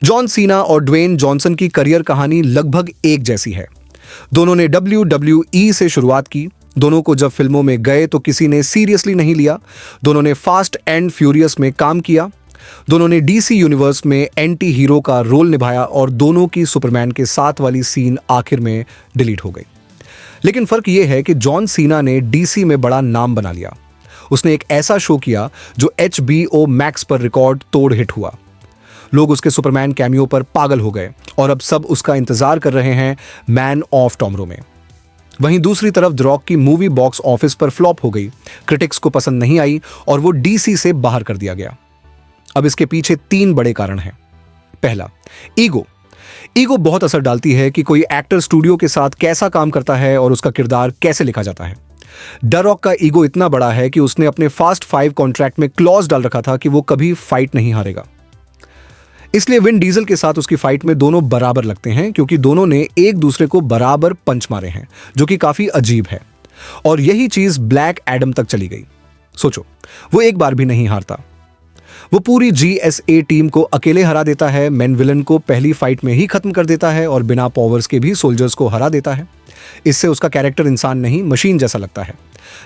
John Cena और Dwayne Johnson की career कहानी लगभग एक जैसी है। दोनों ने WWE से शुरुआत की। दोनों को जब फिल्मों में गए तो किसी ने सीरियसली नहीं लिया। दोनों ने फास्ट एंड फ्यूरियस में काम किया। दोनों ने DC यूनिवर्स में एंटी हीरो का रोल निभाया और दोनों की सुपरमैन के साथ वाली सीन आखिर में डिलीट हो गई। लेकिन फर्क यह है कि जॉन सीना ने DC में बड़ा नाम बना लिया। उसने एक ऐसा शो किया जो HBO मैक्स पर रिकॉर्ड तोड़ हिट हुआ। लोग उसके सुपरमैन कैमियो पर पागल हो गए और अब सब उसका इंतजार कर रहे हैं मैन ऑफ टॉमरो में। वहीं दूसरी तरफ द रॉक की मूवी बॉक्स ऑफिस पर फ्लॉप हो गई, क्रिटिक्स को पसंद नहीं आई और वो DC से बाहर कर दिया गया। अब इसके पीछे 3 बड़े कारण हैं। पहला, ईगो बहुत असर डालती है कि कोई एक्टर स्टूडियो के साथ कैसा काम करता है और उसका किरदार कैसे लिखा जाता है। द रॉक का ईगो इतना बड़ा है कि उसने अपने फास्ट 5 कॉन्ट्रैक्ट में क्लॉज डाल रखा था कि वो कभी फाइट नहीं हारेगा। इसलिए विन डीजल के साथ उसकी फाइट में दोनों बराबर लगते हैं, क्योंकि दोनों ने एक दूसरे को बराबर पंच मारे हैं, जो कि काफी अजीब है। और यही चीज ब्लैक एडम तक चली गई। सोचो, वो एक बार भी नहीं हारता। वो पूरी GSA टीम को अकेले हरा देता है, मेन विलन को पहली फाइट में ही खत्म कर देता है और बिना पावर्स के भी सोल्जर्स को हरा देता है। इससे उसका कैरेक्टर इंसान नहीं, मशीन जैसा लगता है।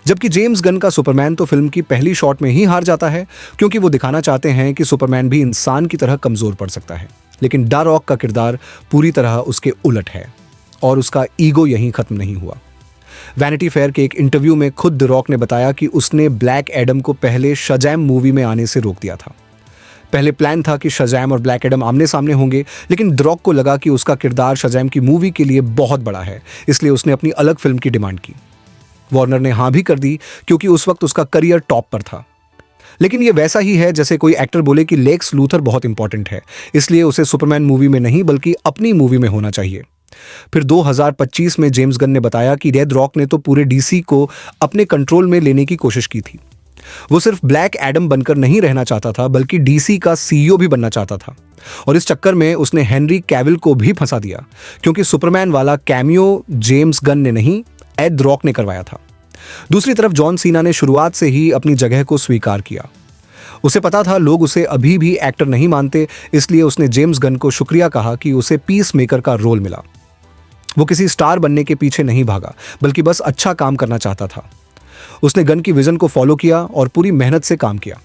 जबकि जेम्स गन का सुपरमैन तो फिल्म की पहली शॉट में ही हार जाता है, क्योंकि वो दिखाना चाहते हैं कि सुपरमैन भी इंसान की तरह कमजोर पड़ सकता है। लेकिन द रॉक का किरदार पूरी तरह उसके उलट है और उसका ईगो यहीं खत्म नहीं हुआ। वैनिटी फेयर के एक इंटरव्यू में खुद द रॉक ने बताया कि उसने ब्लैक एडम को पहले शज़ैम मूवी में आने से रोक दिया था। पहले प्लान था कि शज़ैम और ब्लैक एडम आमने सामने होंगे, लेकिन द रॉक को लगा कि उसका किरदार शज़ैम की मूवी के लिए बहुत बड़ा है, इसलिए उसने अपनी अलग फिल्म की डिमांड की। वार्नर ने हाँ भी कर दी, क्योंकि उस वक्त उसका करियर टॉप पर था। लेकिन ये वैसा ही है जैसे कोई एक्टर बोले कि लेक्स लूथर बहुत इंपॉर्टेंट है, इसलिए उसे सुपरमैन मूवी में नहीं बल्कि अपनी मूवी में होना चाहिए। फिर 2025 में जेम्स गन ने बताया कि द रॉक ने तो पूरे DC को अपने कंट्रोल में लेने की कोशिश की थी। वो सिर्फ ब्लैक एडम बनकर नहीं रहना चाहता था, बल्कि DC का CEO भी बनना चाहता था। और इस चक्कर में उसने हेनरी कैविल को भी फंसा दिया, क्योंकि सुपरमैन वाला कैमियो जेम्स गन ने नहीं, द रॉक ने करवाया था। दूसरी तरफ जॉन सीना ने शुरुआत से ही अपनी जगह को स्वीकार किया। उसे पता था लोग उसे अभी भी एक्टर नहीं मानते, इसलिए उसने जेम्स गन को शुक्रिया कहा कि उसे पीस मेकर का रोल मिला। वो किसी स्टार बनने के पीछे नहीं भागा, बल्कि बस अच्छा काम करना चाहता था। उसने गन की विजन को फॉलो किया और पूरी मेहनत से काम किया।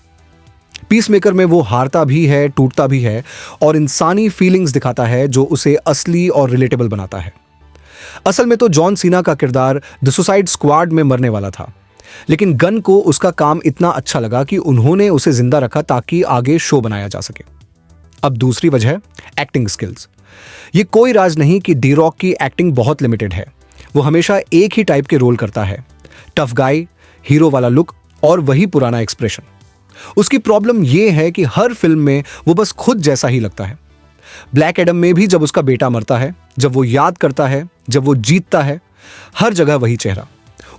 पीस मेकर में वो हारता भी है, टूटता भी है और इंसानी फीलिंग्स दिखाता है, जो उसे असली और रिलेटेबल बनाता है। असल में तो जॉन सीना का किरदार द सुसाइड स्क्वाड में मरने वाला था, लेकिन गन को उसका काम इतना अच्छा लगा कि उन्होंने उसे जिंदा रखा ताकि आगे शो बनाया जा सके। अब दूसरी वजह, एक्टिंग स्किल्स। ये कोई राज नहीं कि द रॉक की एक्टिंग बहुत लिमिटेड है। वो हमेशा एक ही टाइप के रोल करता है, टफ गाय, हीरो वाला लुक और वही पुराना एक्सप्रेशन। उसकी प्रॉब्लम ये है कि हर फिल्म में वो बस खुद जैसा ही लगता है। ब्लैक एडम में भी जब उसका बेटा मरता है, जब वो याद करता है, जब वो जीतता है, हर जगह वही चेहरा।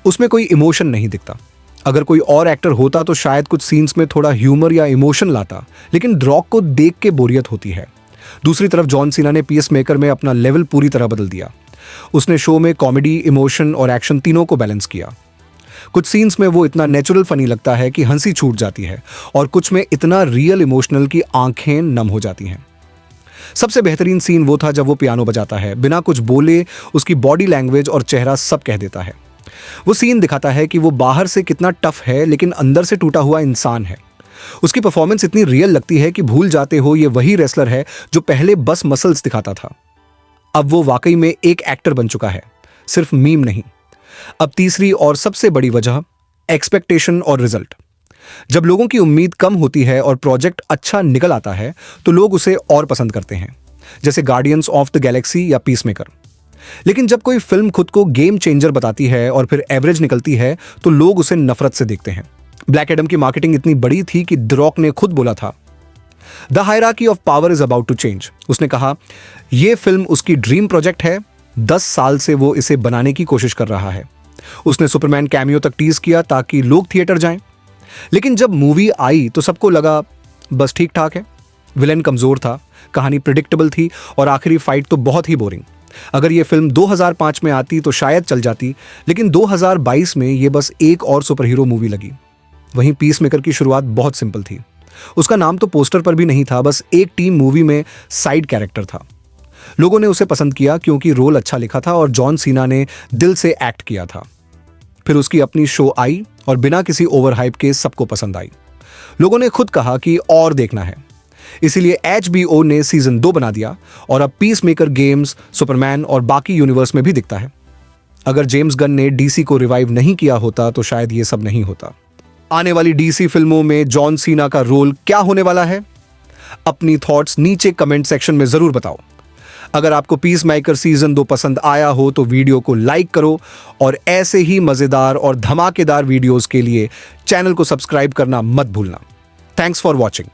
उसमें कोई इमोशन नहीं दिखता। अगर कोई और एक्टर होता तो शायद कुछ सीन्स में थोड़ा ह्यूमर या इमोशन लाता, लेकिन द रॉक को देख के बोरियत होती है। दूसरी तरफ जॉन सीना ने पीस मेकर में अपना लेवल पूरी तरह बदल दिया। उसने शो में कॉमेडी, इमोशन और एक्शन तीनों को बैलेंस किया। कुछ सीन्स में वो इतना नेचुरल फनी लगता है कि हंसी छूट जाती है और कुछ में इतना रियल इमोशनल कि आंखें नम हो जाती हैं। सबसे बेहतरीन सीन वो था जब वो पियानो बजाता है, बिना कुछ बोले उसकी बॉडी लैंग्वेज और चेहरा सब कह देता है। वो सीन दिखाता है कि वो बाहर से कितना टफ है, लेकिन अंदर से टूटा हुआ इंसान है। उसकी परफॉर्मेंस इतनी रियल लगती है कि भूल जाते हो ये वही रेसलर है जो पहले बस मसल्स दिखाता था। अब वो वाकई में एक एक्टर बन चुका है, सिर्फ मीम नहीं। अब तीसरी और सबसे बड़ी वजह, एक्सपेक्टेशन और रिजल्ट। जब लोगों की उम्मीद कम होती है और प्रोजेक्ट अच्छा निकल आता है तो लोग उसे और पसंद करते हैं, जैसे गार्डियंस ऑफ द गैलेक्सी या पीस मेकर। लेकिन जब कोई फिल्म खुद को गेम चेंजर बताती है और फिर एवरेज निकलती है तो लोग उसे नफरत से देखते हैं। ब्लैक एडम की मार्केटिंग इतनी बड़ी थी कि द रॉक ने खुद बोला था, the hierarchy of power is about to change. उसने कहा यह फिल्म उसकी ड्रीम प्रोजेक्ट है, 10 साल से वो इसे बनाने की कोशिश कर रहा है। उसने सुपरमैन कैमियो तक टीज किया ताकि लोग थिएटर जाएं, लेकिन जब मूवी आई तो सबको लगा बस ठीक ठाक है। विलेन कमजोर था, कहानी प्रिडिक्टेबल थी और आखिरी फाइट तो बहुत ही बोरिंग। अगर यह फिल्म 2005 में आती तो शायद चल जाती, लेकिन 2022 में यह बस एक और सुपर हीरो मूवी लगी। वहीं पीस मेकर की शुरुआत बहुत सिंपल थी। उसका नाम तो पोस्टर पर भी नहीं था, बस एक टीम मूवी में साइड कैरेक्टर था। लोगों ने उसे पसंद किया क्योंकि रोल अच्छा लिखा था और जॉन सीना ने दिल से एक्ट किया था। फिर उसकी अपनी शो आई और बिना किसी ओवर हाइप के सबको पसंद आई। लोगों ने खुद कहा कि और देखना है, इसीलिए HBO ने सीजन 2 बना दिया और अब पीस मेकर गेम्स, सुपरमैन और बाकी यूनिवर्स में भी दिखता है। अगर जेम्स गन ने DC को रिवाइव नहीं किया होता तो शायद ये सब नहीं होता। आने वाली DC फिल्मों में जॉन सीना का रोल क्या होने वाला है? अपनी थॉट्स नीचे कमेंट सेक्शन में जरूर बताओ। अगर आपको पीस मेकर सीजन 2 पसंद आया हो तो वीडियो को लाइक करो और ऐसे ही मजेदार और धमाकेदार वीडियोस के लिए चैनल को सब्सक्राइब करना मत भूलना। Thanks for watching.